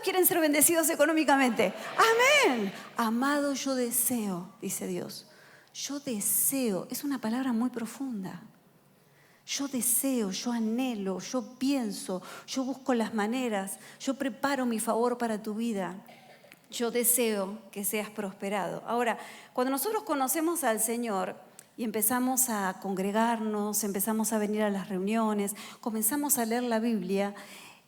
quieren ser bendecidos económicamente? Amén. Amado, yo deseo, dice Dios. Yo deseo, es una palabra muy profunda. Yo deseo, yo anhelo, yo pienso, yo busco las maneras, yo preparo mi favor para tu vida. Yo deseo que seas prosperado. Ahora, cuando nosotros conocemos al Señor y empezamos a congregarnos, empezamos a venir a las reuniones, comenzamos a leer la Biblia,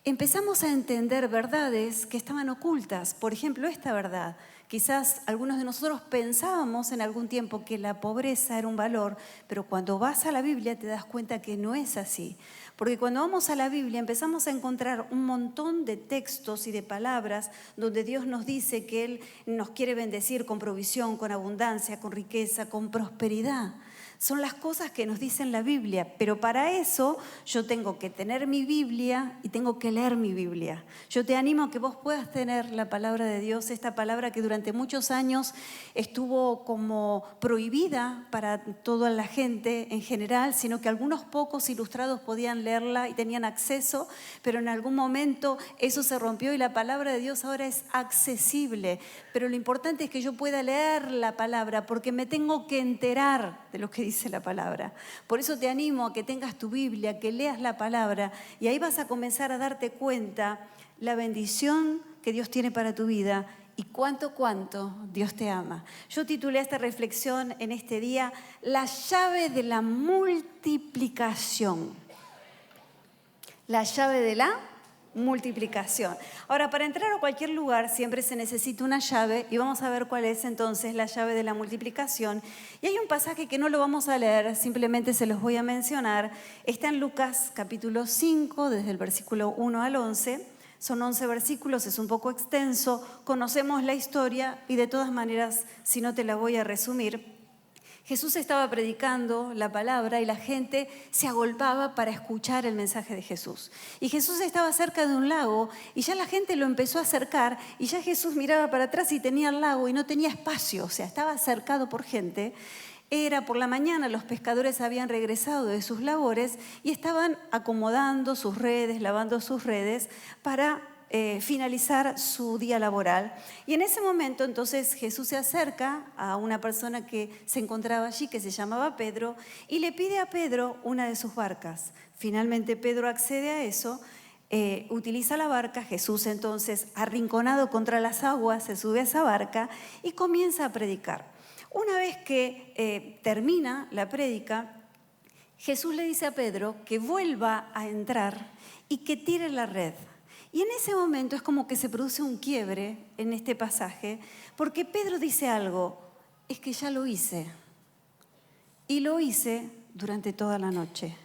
empezamos a entender verdades que estaban ocultas. Por ejemplo, esta verdad. Quizás algunos de nosotros pensábamos en algún tiempo que la pobreza era un valor, pero cuando vas a la Biblia te das cuenta que no es así. Porque cuando vamos a la Biblia empezamos a encontrar un montón de textos y de palabras donde Dios nos dice que Él nos quiere bendecir con provisión, con abundancia, con riqueza, con prosperidad. Son las cosas que nos dice la Biblia, pero para eso yo tengo que tener mi Biblia y tengo que leer mi Biblia. Yo te animo a que vos puedas tener la palabra de Dios, esta palabra que durante muchos años estuvo como prohibida para toda la gente en general, sino que algunos pocos ilustrados podían leerla y tenían acceso, pero en algún momento eso se rompió y la palabra de Dios ahora es accesible. Pero lo importante es que yo pueda leer la palabra porque me tengo que enterar de lo que dice la palabra. Por eso te animo a que tengas tu Biblia, que leas la palabra y ahí vas a comenzar a darte cuenta la bendición que Dios tiene para tu vida y cuánto Dios te ama. Yo titulé esta reflexión en este día, La llave de la multiplicación. La llave de la multiplicación. Ahora, para entrar a cualquier lugar siempre se necesita una llave y vamos a ver cuál es entonces la llave de la multiplicación. Y hay un pasaje que no lo vamos a leer, simplemente se los voy a mencionar. Está en Lucas capítulo 5, desde el versículo 1 al 11. Son 11 versículos, es un poco extenso. Conocemos la historia y de todas maneras, si no te la voy a resumir. Jesús estaba predicando la palabra y la gente se agolpaba para escuchar el mensaje de Jesús. Y Jesús estaba cerca de un lago y ya la gente lo empezó a acercar y ya Jesús miraba para atrás y tenía el lago y no tenía espacio, o sea, estaba cercado por gente. Era por la mañana, los pescadores habían regresado de sus labores y estaban acomodando sus redes, lavando sus redes para finalizar su día laboral. Y en ese momento entonces Jesús se acerca a una persona que se encontraba allí, que se llamaba Pedro, y le pide a Pedro una de sus barcas. Finalmente Pedro accede a eso, utiliza la barca. Jesús entonces, arrinconado contra las aguas, se sube a esa barca y comienza a predicar. Una vez que termina la prédica, Jesús le dice a Pedro que vuelva a entrar y que tire la red. Y en ese momento es como que se produce un quiebre en este pasaje, porque Pedro dice algo, es que ya lo hice. Y lo hice durante toda la noche.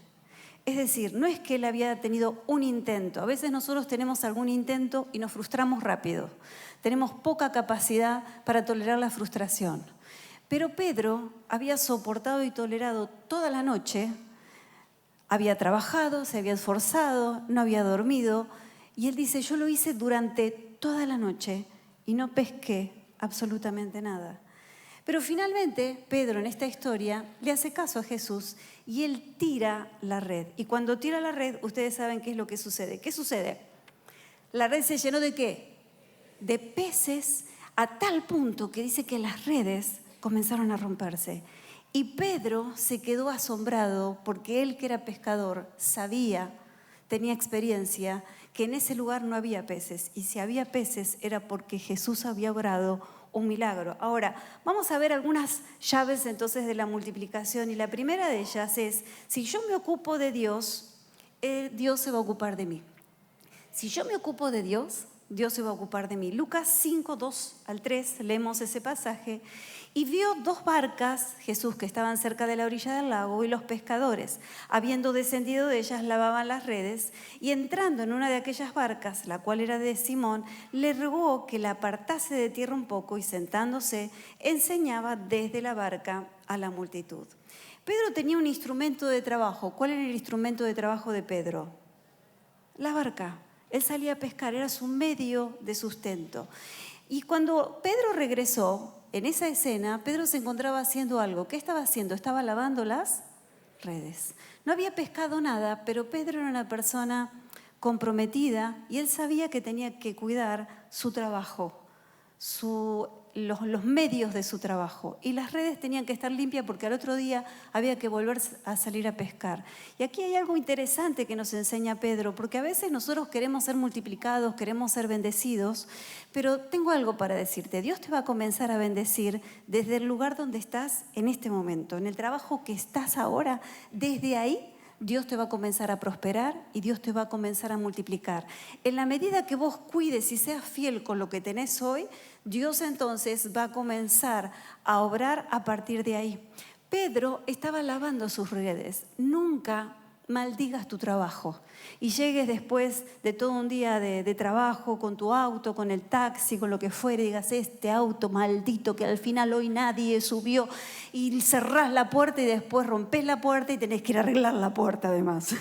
Es decir, no es que él había tenido un intento. A veces nosotros tenemos algún intento y nos frustramos rápido. Tenemos poca capacidad para tolerar la frustración. Pero Pedro había soportado y tolerado toda la noche, había trabajado, se había esforzado, no había dormido. Y él dice, yo lo hice durante toda la noche y no pesqué absolutamente nada. Pero finalmente, Pedro en esta historia le hace caso a Jesús y él tira la red. Y cuando tira la red, ustedes saben qué es lo que sucede. ¿Qué sucede? La red se llenó ¿de qué? De peces, a tal punto que dice que las redes comenzaron a romperse. Y Pedro se quedó asombrado porque él, que era pescador, sabía, tenía experiencia, que en ese lugar no había peces. Y si había peces era porque Jesús había obrado un milagro. Ahora, vamos a ver algunas llaves entonces de la multiplicación. Y la primera de ellas es, si yo me ocupo de Dios, Dios se va a ocupar de mí. Si yo me ocupo de Dios, Dios se va a ocupar de mí. Lucas 5, 2 al 3, leemos ese pasaje. Y vio dos barcas, Jesús, que estaban cerca de la orilla del lago, y los pescadores, habiendo descendido de ellas, lavaban las redes, y entrando en una de aquellas barcas, la cual era de Simón, le rogó que la apartase de tierra un poco, y sentándose, enseñaba desde la barca a la multitud. Pedro tenía un instrumento de trabajo. ¿Cuál era el instrumento de trabajo de Pedro? La barca. Él salía a pescar, era su medio de sustento. Y cuando Pedro regresó, en esa escena, Pedro se encontraba haciendo algo. ¿Qué estaba haciendo? Estaba lavando las redes. No había pescado nada, pero Pedro era una persona comprometida y él sabía que tenía que cuidar su trabajo, los medios de su trabajo. Y las redes tenían que estar limpias porque al otro día había que volver a salir a pescar. Y aquí hay algo interesante que nos enseña Pedro, porque a veces nosotros queremos ser multiplicados, queremos ser bendecidos, pero tengo algo para decirte. Dios te va a comenzar a bendecir desde el lugar donde estás en este momento, en el trabajo que estás ahora, desde ahí. Dios te va a comenzar a prosperar y Dios te va a comenzar a multiplicar. En la medida que vos cuides y seas fiel con lo que tenés hoy, Dios entonces va a comenzar a obrar a partir de ahí. Pedro estaba lavando sus redes. Nunca maldigas tu trabajo y llegues después de todo un día de trabajo con tu auto, con el taxi, con lo que fuera, y digas, este auto maldito que al final hoy nadie subió, y cerrás la puerta y después rompes la puerta y tenés que ir a arreglar la puerta además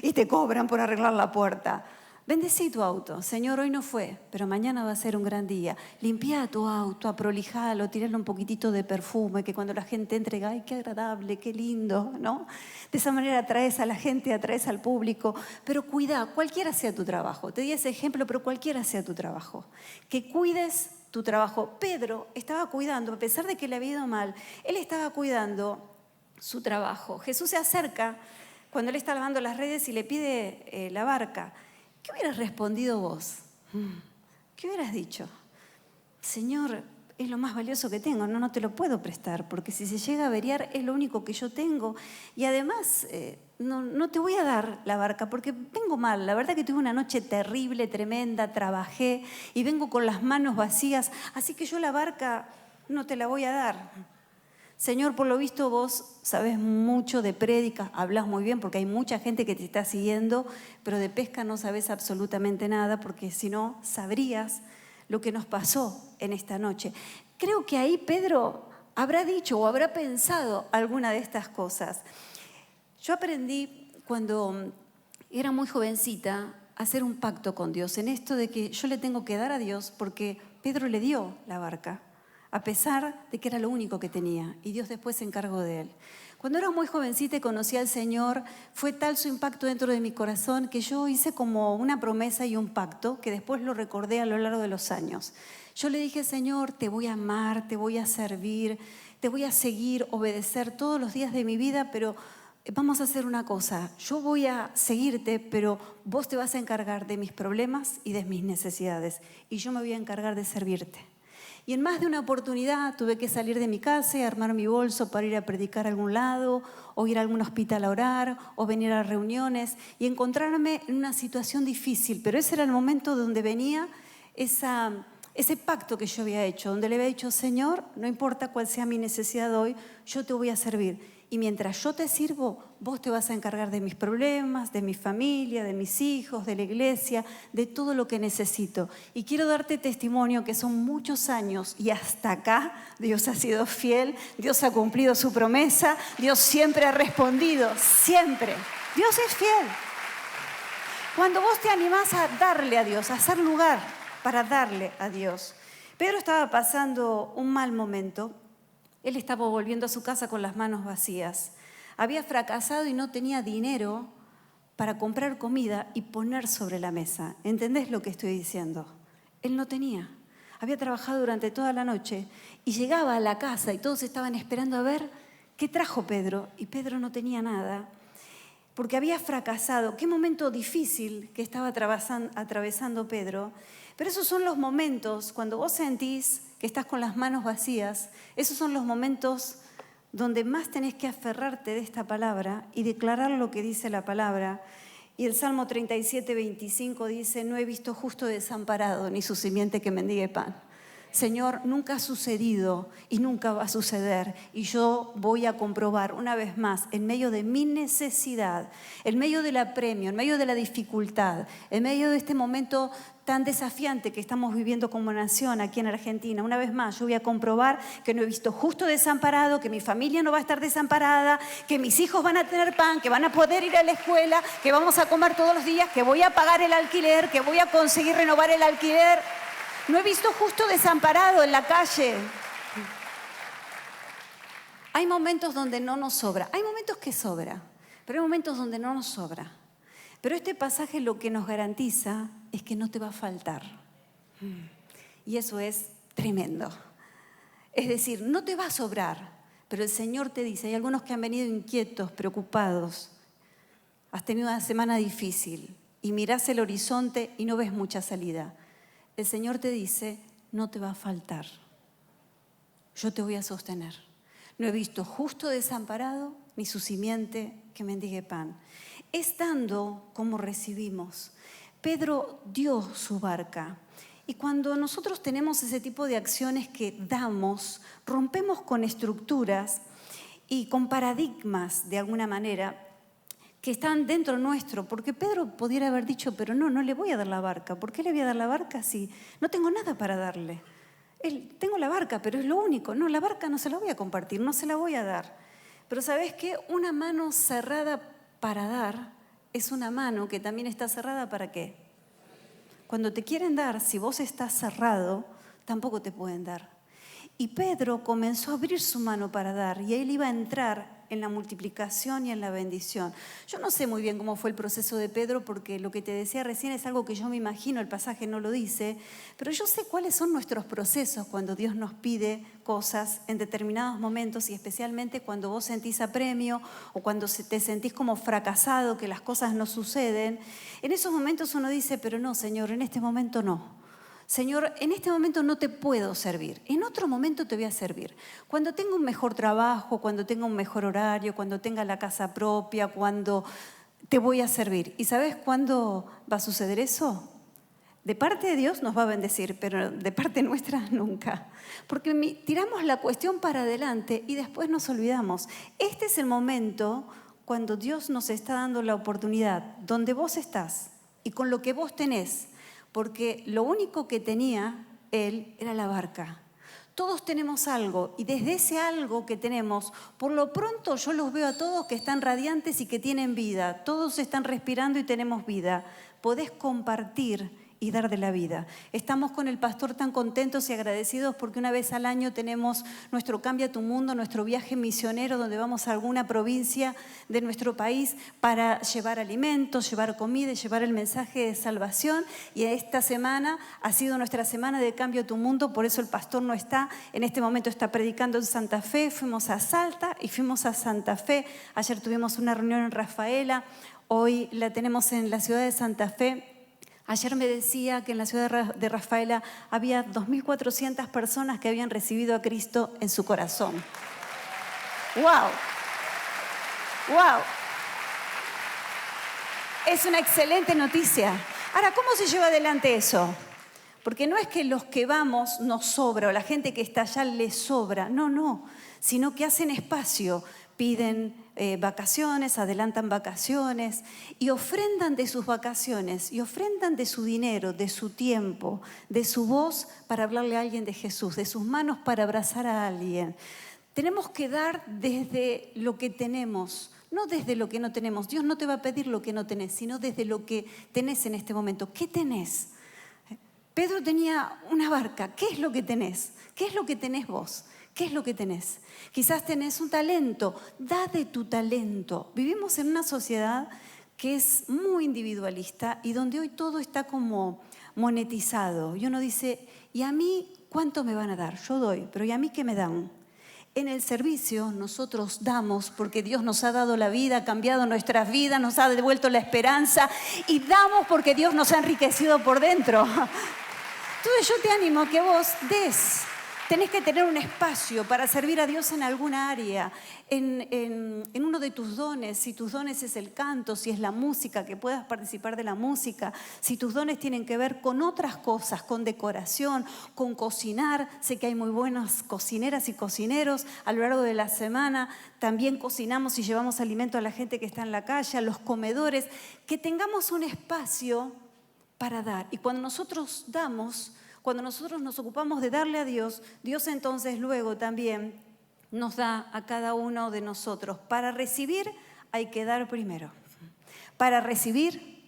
y te cobran por arreglar la puerta. Bendecí tu auto. Señor, hoy no fue, pero mañana va a ser un gran día. Limpia tu auto, aprolijalo, tirale un poquitito de perfume, que cuando la gente entre, ¡ay, qué agradable, qué lindo!, ¿no? De esa manera atraes a la gente, atraes al público. Pero cuida, cualquiera sea tu trabajo. Te di ese ejemplo, pero cualquiera sea tu trabajo. Que cuides tu trabajo. Pedro estaba cuidando, a pesar de que le había ido mal, él estaba cuidando su trabajo. Jesús se acerca cuando él está lavando las redes y le pide la barca. ¿Qué hubieras respondido vos? ¿Qué hubieras dicho? Señor, es lo más valioso que tengo, no te lo puedo prestar, porque si se llega a averiar es lo único que yo tengo. Y además, no te voy a dar la barca porque vengo mal. La verdad que tuve una noche terrible, tremenda, trabajé y vengo con las manos vacías, así que yo la barca no te la voy a dar. Señor, por lo visto vos sabés mucho de prédicas, hablas muy bien porque hay mucha gente que te está siguiendo, pero de pesca no sabés absolutamente nada porque si no sabrías lo que nos pasó en esta noche. Creo que ahí Pedro habrá dicho o habrá pensado alguna de estas cosas. Yo aprendí cuando era muy jovencita a hacer un pacto con Dios en esto de que yo le tengo que dar a Dios porque Pedro le dio la barca, a pesar de que era lo único que tenía, y Dios después se encargó de él. Cuando era muy jovencita y conocí al Señor, fue tal su impacto dentro de mi corazón que yo hice como una promesa y un pacto que después lo recordé a lo largo de los años. Yo le dije, Señor, te voy a amar, te voy a servir, te voy a seguir, obedecer todos los días de mi vida, pero vamos a hacer una cosa, yo voy a seguirte, pero vos te vas a encargar de mis problemas y de mis necesidades, y yo me voy a encargar de servirte. Y en más de una oportunidad tuve que salir de mi casa y armar mi bolso para ir a predicar a algún lado, o ir a algún hospital a orar, o venir a reuniones y encontrarme en una situación difícil. Pero ese era el momento donde venía ese pacto que yo había hecho, donde le había dicho, Señor, no importa cuál sea mi necesidad hoy, yo te voy a servir. Y mientras yo te sirvo, vos te vas a encargar de mis problemas, de mi familia, de mis hijos, de la iglesia, de todo lo que necesito. Y quiero darte testimonio que son muchos años y hasta acá Dios ha sido fiel, Dios ha cumplido su promesa, Dios siempre ha respondido, siempre. Dios es fiel. Cuando vos te animás a darle a Dios, a hacer lugar para darle a Dios. Pedro estaba pasando un mal momento. Él estaba volviendo a su casa con las manos vacías. Había fracasado y no tenía dinero para comprar comida y poner sobre la mesa. ¿Entendés lo que estoy diciendo? Él no tenía. Había trabajado durante toda la noche y llegaba a la casa y todos estaban esperando a ver qué trajo Pedro. Y Pedro no tenía nada porque había fracasado. Qué momento difícil que estaba atravesando Pedro. Pero esos son los momentos, cuando vos sentís que estás con las manos vacías, esos son los momentos donde más tenés que aferrarte de esta palabra y declarar lo que dice la palabra. Y el Salmo 37, 25 dice, no he visto justo desamparado, ni su simiente que mendigue pan. Señor, nunca ha sucedido y nunca va a suceder. Y yo voy a comprobar una vez más, en medio de mi necesidad, en medio del apremio, en medio de la dificultad, en medio de este momento tan desafiante que estamos viviendo como nación aquí en Argentina, una vez más yo voy a comprobar que no he visto justo desamparado, que mi familia no va a estar desamparada, que mis hijos van a tener pan, que van a poder ir a la escuela, que vamos a comer todos los días, que voy a pagar el alquiler, que voy a conseguir renovar el alquiler. No he visto justo desamparado en la calle. Hay momentos donde no nos sobra. Hay momentos que sobra, pero hay momentos donde no nos sobra. Pero este pasaje lo que nos garantiza es que no te va a faltar. Y eso es tremendo. Es decir, no te va a sobrar, pero el Señor te dice, hay algunos que han venido inquietos, preocupados, has tenido una semana difícil y mirás el horizonte y no ves mucha salida. El Señor te dice, no te va a faltar, yo te voy a sostener. No he visto justo desamparado ni su simiente que mendigue pan. Es dando como recibimos. Pedro dio su barca. Y cuando nosotros tenemos ese tipo de acciones que damos, rompemos con estructuras y con paradigmas de alguna manera que están dentro nuestro. Porque Pedro pudiera haber dicho, pero no le voy a dar la barca. ¿Por qué le voy a dar la barca si no tengo nada para darle? Tengo la barca, pero es lo único. No, la barca no se la voy a compartir, no se la voy a dar. Pero ¿sabes qué? Una mano cerrada para dar es una mano que también está cerrada ¿para qué? Cuando te quieren dar, si vos estás cerrado, tampoco te pueden dar. Y Pedro comenzó a abrir su mano para dar y él iba a entrar en la multiplicación y en la bendición. Yo no sé muy bien cómo fue el proceso de Pedro porque lo que te decía recién es algo que yo me imagino, el pasaje no lo dice, pero yo sé cuáles son nuestros procesos cuando Dios nos pide cosas en determinados momentos y especialmente cuando vos sentís apremio o cuando te sentís como fracasado, que las cosas no suceden. En esos momentos uno dice, pero no, Señor, en este momento no. Señor, en este momento no te puedo servir, en otro momento te voy a servir. Cuando tenga un mejor trabajo, cuando tenga un mejor horario, cuando tenga la casa propia, cuando te voy a servir. ¿Y sabes cuándo va a suceder eso? De parte de Dios nos va a bendecir, pero de parte nuestra nunca. Porque tiramos la cuestión para adelante y después nos olvidamos. Este es el momento cuando Dios nos está dando la oportunidad, donde vos estás y con lo que vos tenés, porque lo único que tenía él era la barca. Todos tenemos algo y desde ese algo que tenemos, por lo pronto yo los veo a todos que están radiantes y que tienen vida. Todos están respirando y tenemos vida. Podés compartir y dar de la vida. Estamos con el pastor tan contentos y agradecidos porque una vez al año tenemos nuestro Cambia tu Mundo, nuestro viaje misionero donde vamos a alguna provincia de nuestro país para llevar alimentos, llevar comida y llevar el mensaje de salvación. Y esta semana ha sido nuestra semana de Cambia tu Mundo, por eso el pastor no está, en este momento está predicando en Santa Fe. Fuimos a Salta y fuimos a Santa Fe. Ayer tuvimos una reunión en Rafaela, hoy la tenemos en la ciudad de Santa Fe. Ayer me decía que en la ciudad de Rafaela había 2.400 personas que habían recibido a Cristo en su corazón. ¡Wow! ¡Wow! Es una excelente noticia. Ahora, ¿cómo se lleva adelante eso? Porque no es que los que vamos nos sobra o la gente que está allá les sobra. No, sino que hacen espacio, piden vacaciones, adelantan vacaciones y ofrendan de sus vacaciones y ofrendan de su dinero, de su tiempo, de su voz para hablarle a alguien de Jesús, de sus manos para abrazar a alguien. Tenemos que dar desde lo que tenemos, no desde lo que no tenemos. Dios no te va a pedir lo que no tenés, sino desde lo que tenés en este momento. ¿Qué tenés? Pedro tenía una barca. ¿Qué es lo que tenés? ¿Qué es lo que tenés vos? ¿Qué es lo que tenés? Quizás tenés un talento. Da de tu talento. Vivimos en una sociedad que es muy individualista y donde hoy todo está como monetizado. Y uno dice, ¿y a mí cuánto me van a dar? Yo doy, pero ¿y a mí qué me dan? En el servicio nosotros damos porque Dios nos ha dado la vida, ha cambiado nuestras vidas, nos ha devuelto la esperanza y damos porque Dios nos ha enriquecido por dentro. Entonces yo te animo a que vos des. Tenés que tener un espacio para servir a Dios en alguna área, en uno de tus dones. Si tus dones es el canto, si es la música, que puedas participar de la música. Si tus dones tienen que ver con otras cosas, con decoración, con cocinar. Sé que hay muy buenas cocineras y cocineros a lo largo de la semana. También cocinamos y llevamos alimento a la gente que está en la calle, a los comedores. Que tengamos un espacio para dar. Y cuando nosotros damos, cuando nosotros nos ocupamos de darle a Dios, Dios entonces luego también nos da a cada uno de nosotros. Para recibir hay que dar primero. Para recibir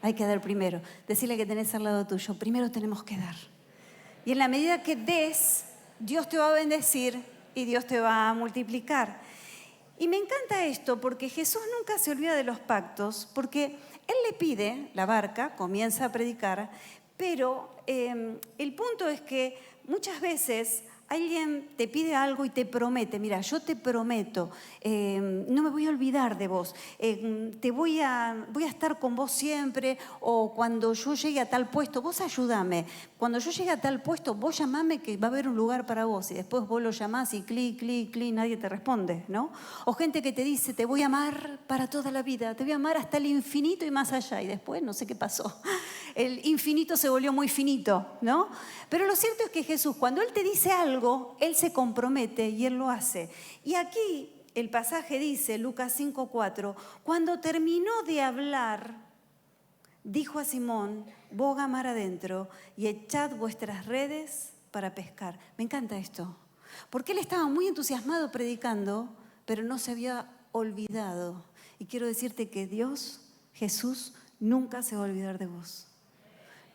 hay que dar primero. Decirle que tenés al lado tuyo, primero tenemos que dar. Y en la medida que des, Dios te va a bendecir y Dios te va a multiplicar. Y me encanta esto porque Jesús nunca se olvida de los pactos, porque él le pide la barca, comienza a predicar, pero el punto es que muchas veces alguien te pide algo y te promete, mira, yo te prometo, no me voy a olvidar de vos, voy a estar con vos siempre, o cuando yo llegue a tal puesto, vos ayúdame, cuando yo llegue a tal puesto, vos llamame que va a haber un lugar para vos, y después vos lo llamás y clic, nadie te responde, ¿no? O gente que te dice, te voy a amar para toda la vida, te voy a amar hasta el infinito y más allá, y después no sé qué pasó. El infinito se volvió muy finito, ¿no? Pero lo cierto es que Jesús, cuando Él te dice algo, Él se compromete y Él lo hace. Y aquí el pasaje dice, Lucas 5:4, cuando terminó de hablar, dijo a Simón, boga mar adentro y echad vuestras redes para pescar. Me encanta esto, porque Él estaba muy entusiasmado predicando, pero no se había olvidado. Y quiero decirte que Dios, Jesús, nunca se va a olvidar de vos.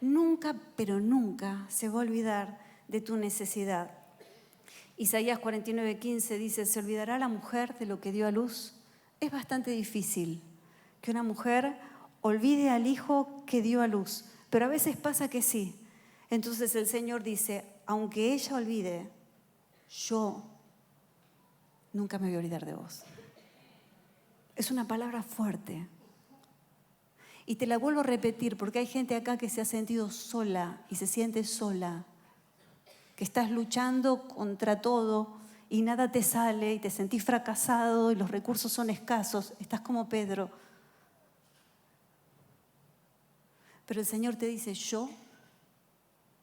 Nunca, pero nunca se va a olvidar de tu necesidad. Isaías 49:15 dice, ¿se olvidará la mujer de lo que dio a luz? Es bastante difícil que una mujer olvide al hijo que dio a luz, pero a veces pasa que sí. Entonces el Señor dice, aunque ella olvide, yo nunca me voy a olvidar de vos. Es una palabra fuerte. Y te la vuelvo a repetir porque hay gente acá que se ha sentido sola y se siente sola, que estás luchando contra todo y nada te sale y te sentís fracasado y los recursos son escasos, estás como Pedro. Pero el Señor te dice, yo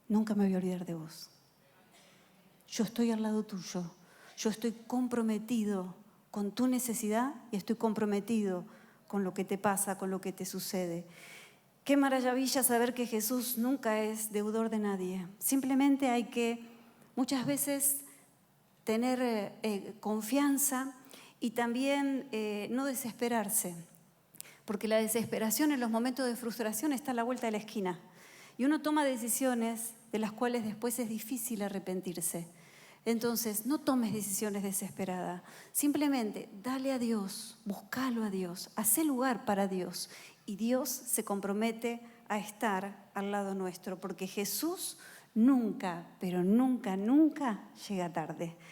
nunca me voy a olvidar de vos. Yo estoy al lado tuyo, yo estoy comprometido con tu necesidad y estoy comprometido con lo que te pasa, con lo que te sucede. Qué maravilla saber que Jesús nunca es deudor de nadie. Simplemente hay que muchas veces tener confianza y también no desesperarse, porque la desesperación en los momentos de frustración está a la vuelta de la esquina y uno toma decisiones de las cuales después es difícil arrepentirse. Entonces, no tomes decisiones desesperadas. Simplemente dale a Dios, búscalo a Dios, haz lugar para Dios. Y Dios se compromete a estar al lado nuestro, porque Jesús nunca, pero nunca, nunca llega tarde.